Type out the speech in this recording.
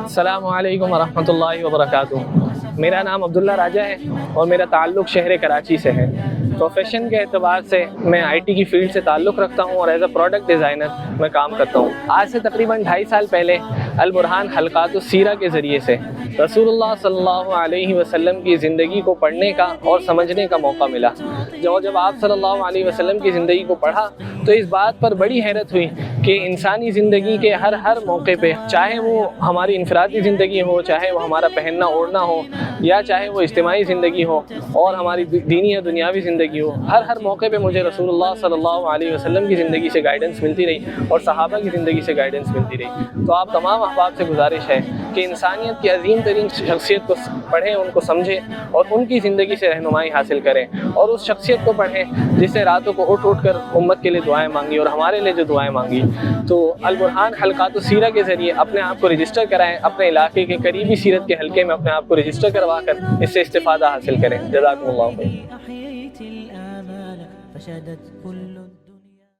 السلام علیکم ورحمۃ اللہ وبرکاتہ۔ میرا نام عبداللہ راجہ ہے اور میرا تعلق شہر کراچی سے ہے۔ پروفیشن کے اعتبار سے میں آئی ٹی کی فیلڈ سے تعلق رکھتا ہوں اور ایز اے پروڈکٹ ڈیزائنر میں کام کرتا ہوں۔ آج سے تقریباً 2.5 سال پہلے البرہان حلقات السیرہ کے ذریعے سے رسول اللہ صلی اللہ علیہ وسلم کی زندگی کو پڑھنے کا اور سمجھنے کا موقع ملا۔ جب آپ صلی اللہ علیہ وسلم کی زندگی کو پڑھا تو اس بات پر بڑی حیرت ہوئی کہ انسانی زندگی کے ہر موقع پہ، چاہے وہ ہماری انفرادی زندگی ہو، چاہے وہ ہمارا پہننا اوڑھنا ہو، یا چاہے وہ اجتماعی زندگی ہو اور ہماری دینی یا دنیاوی زندگی ہو، ہر موقع پہ مجھے رسول اللہ صلی اللہ علیہ وسلم کی زندگی سے گائیڈنس ملتی رہی اور صحابہ کی زندگی سے گائیڈنس ملتی رہی۔ تو آپ تمام احباب سے گزارش ہے کہ انسانیت کی عظیم ترین شخصیت کو پڑھیں، ان کو سمجھیں اور ان کی زندگی سے رہنمائی حاصل کریں، اور اس شخصیت کو پڑھیں جس نے راتوں کو اٹھ کر امت کے لیے دعائیں مانگی اور ہمارے لیے جو دعائیں مانگی۔ تو البرہان حلقات السیرہ کے ذریعے اپنے آپ کو رجسٹر کرائیں، اپنے علاقے کے قریبی سیرت کے حلقے میں اپنے آپ کو رجسٹر کروا کر اس سے استفادہ حاصل کریں۔ جزاکم اللہ خیر۔